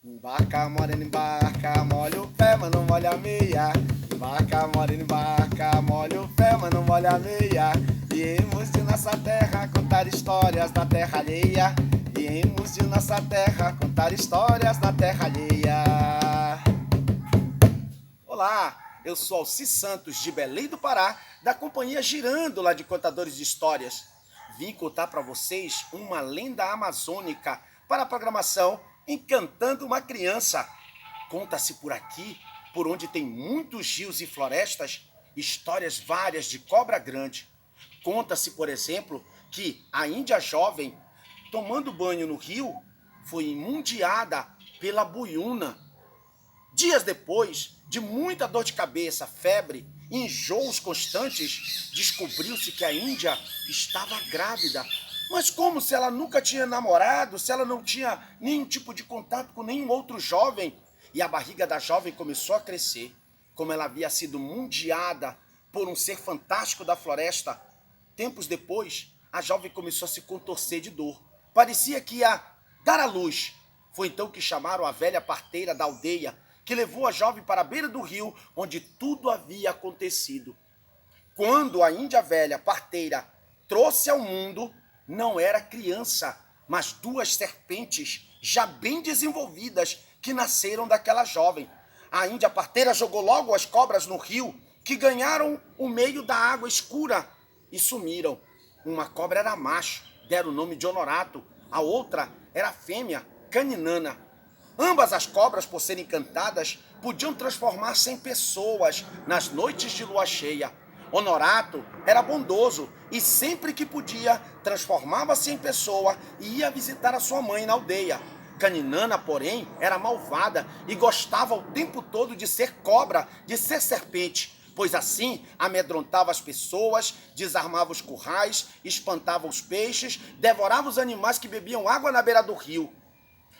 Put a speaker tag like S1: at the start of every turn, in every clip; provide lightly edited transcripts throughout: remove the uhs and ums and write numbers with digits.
S1: Embarca, morena, embarca, molha o pé, mas não molha a meia. Embarca, morena, embarca, molha o pé, mas não molha a meia. Viemos de nossa terra contar histórias da terra alheia. Viemos de nossa terra contar histórias da terra alheia. Olá, eu sou Alci Santos, de Belém do Pará, da companhia Girândola de Contadores de Histórias. Vim contar para vocês uma lenda amazônica para a programação Encantando uma Criança. Conta-se por aqui, por onde tem muitos rios e florestas, histórias várias de cobra grande. Conta-se, por exemplo, que a índia jovem, tomando banho no rio, foi imundiada pela buiúna. Dias depois, de muita dor de cabeça, febre e enjoos constantes, descobriu-se que a Índia estava grávida. Mas como se ela nunca tinha namorado, se ela não tinha nenhum tipo de contato com nenhum outro jovem? E a barriga da jovem começou a crescer. Como ela havia sido mundiada por um ser fantástico da floresta, tempos depois, a jovem começou a se contorcer de dor. Parecia que ia dar à luz. Foi então que chamaram a velha parteira da aldeia, que levou a jovem para a beira do rio, onde tudo havia acontecido. Quando a índia velha parteira trouxe ao mundo, não era criança, mas duas serpentes já bem desenvolvidas que nasceram daquela jovem. A índia parteira jogou logo as cobras no rio, que ganharam o meio da água escura e sumiram. Uma cobra era macho, deram o nome de Honorato, a outra era fêmea, Caninana. Ambas as cobras, por serem encantadas, podiam transformar-se em pessoas nas noites de lua cheia. Honorato era bondoso e sempre que podia transformava-se em pessoa e ia visitar a sua mãe na aldeia. Caninana, porém, era malvada e gostava o tempo todo de ser cobra, de ser serpente, pois assim amedrontava as pessoas, desarmava os currais, espantava os peixes, devorava os animais que bebiam água na beira do rio.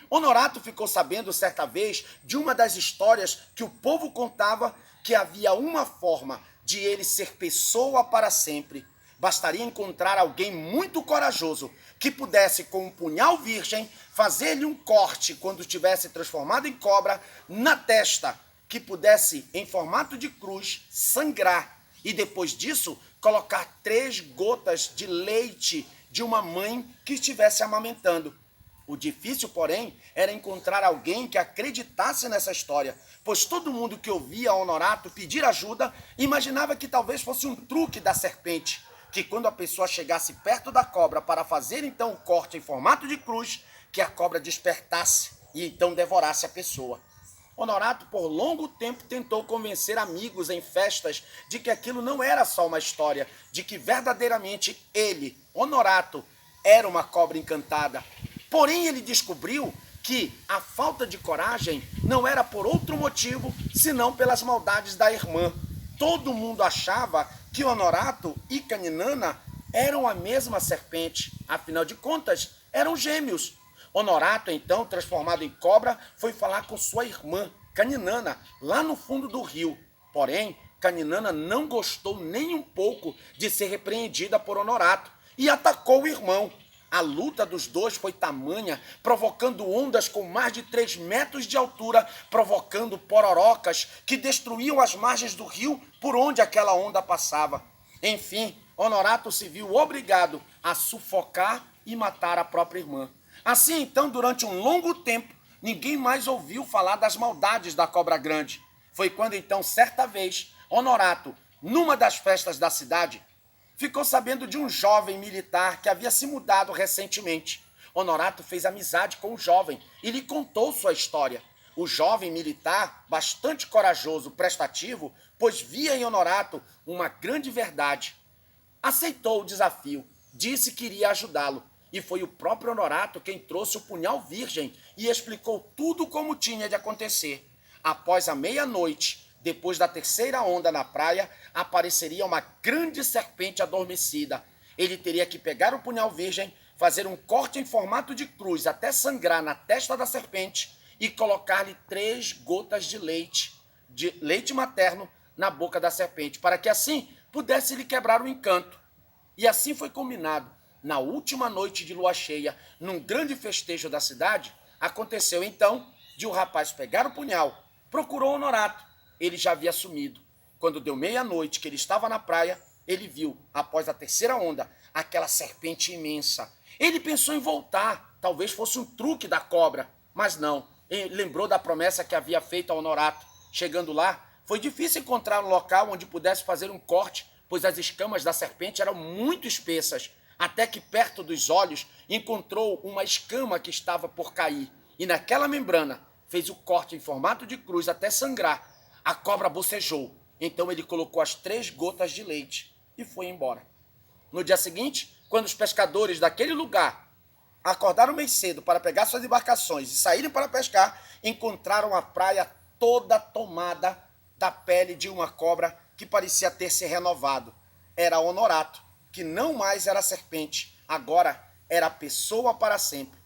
S1: Honorato ficou sabendo certa vez de uma das histórias que o povo contava, que havia uma forma de ele ser pessoa para sempre. Bastaria encontrar alguém muito corajoso que pudesse, com um punhal virgem, fazer-lhe um corte quando tivesse transformado em cobra na testa, que pudesse, em formato de cruz, sangrar e depois disso colocar 3 gotas de leite de uma mãe que estivesse amamentando. O difícil, porém, era encontrar alguém que acreditasse nessa história, pois todo mundo que ouvia Honorato pedir ajuda imaginava que talvez fosse um truque da serpente, que quando a pessoa chegasse perto da cobra para fazer então o corte em formato de cruz, que a cobra despertasse e então devorasse a pessoa. Honorato, por longo tempo, tentou convencer amigos em festas de que aquilo não era só uma história, de que verdadeiramente ele, Honorato, era uma cobra encantada. Porém, ele descobriu que a falta de coragem não era por outro motivo, senão pelas maldades da irmã. Todo mundo achava que Honorato e Caninana eram a mesma serpente. Afinal de contas, eram gêmeos. Honorato, então, transformado em cobra, foi falar com sua irmã, Caninana, lá no fundo do rio. Porém, Caninana não gostou nem um pouco de ser repreendida por Honorato e atacou o irmão. A luta dos dois foi tamanha, provocando ondas com mais de 3 metros de altura, provocando pororocas que destruíam as margens do rio por onde aquela onda passava. Enfim, Honorato se viu obrigado a sufocar e matar a própria irmã. Assim, então, durante um longo tempo, ninguém mais ouviu falar das maldades da cobra grande. Foi quando, então, certa vez, Honorato, numa das festas da cidade, ficou sabendo de um jovem militar que havia se mudado recentemente. Honorato fez amizade com o jovem e lhe contou sua história. O jovem militar, bastante corajoso, prestativo, pois via em Honorato uma grande verdade, aceitou o desafio, disse que iria ajudá-lo. E foi o próprio Honorato quem trouxe o punhal virgem e explicou tudo como tinha de acontecer. Após a meia-noite, depois da terceira onda na praia, apareceria uma grande serpente adormecida. Ele teria que pegar o punhal virgem, fazer um corte em formato de cruz até sangrar na testa da serpente e colocar-lhe 3 gotas de leite materno na boca da serpente, para que assim pudesse lhe quebrar o encanto. E assim foi combinado. Na última noite de lua cheia, num grande festejo da cidade, aconteceu então de o rapaz pegar o punhal, procurou Honorato. Ele já havia sumido. Quando deu meia-noite que ele estava na praia, ele viu, após a terceira onda, aquela serpente imensa. Ele pensou em voltar, talvez fosse um truque da cobra, mas não. Ele lembrou da promessa que havia feito a Honorato. Chegando lá, foi difícil encontrar um local onde pudesse fazer um corte, pois as escamas da serpente eram muito espessas, até que perto dos olhos encontrou uma escama que estava por cair, e naquela membrana fez o corte em formato de cruz até sangrar. A cobra bocejou, então ele colocou as 3 gotas de leite e foi embora. No dia seguinte, quando os pescadores daquele lugar acordaram bem cedo para pegar suas embarcações e saírem para pescar, encontraram a praia toda tomada da pele de uma cobra que parecia ter se renovado. Era Honorato, que não mais era serpente, agora era pessoa para sempre.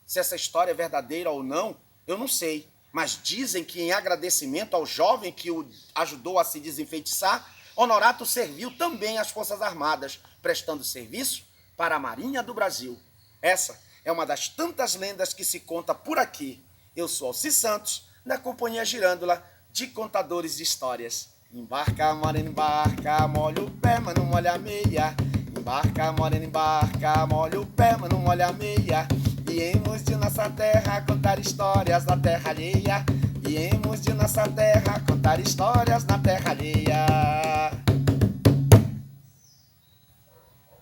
S1: Se essa história é verdadeira ou não, eu não sei, mas dizem que em agradecimento ao jovem que o ajudou a se desenfeitiçar, Honorato serviu também às Forças Armadas, prestando serviço para a Marinha do Brasil. Essa é uma das tantas lendas que se conta por aqui. Eu sou Alci Santos, da Companhia Girândola de Contadores de Histórias. Embarca, morena, embarca, molha o pé, mas não molha a meia. Embarca, morena, embarca, molha o pé, mas não molha a meia. Viemos de nossa terra contar histórias da terra alheia. Viemos de nossa terra contar histórias da terra alheia.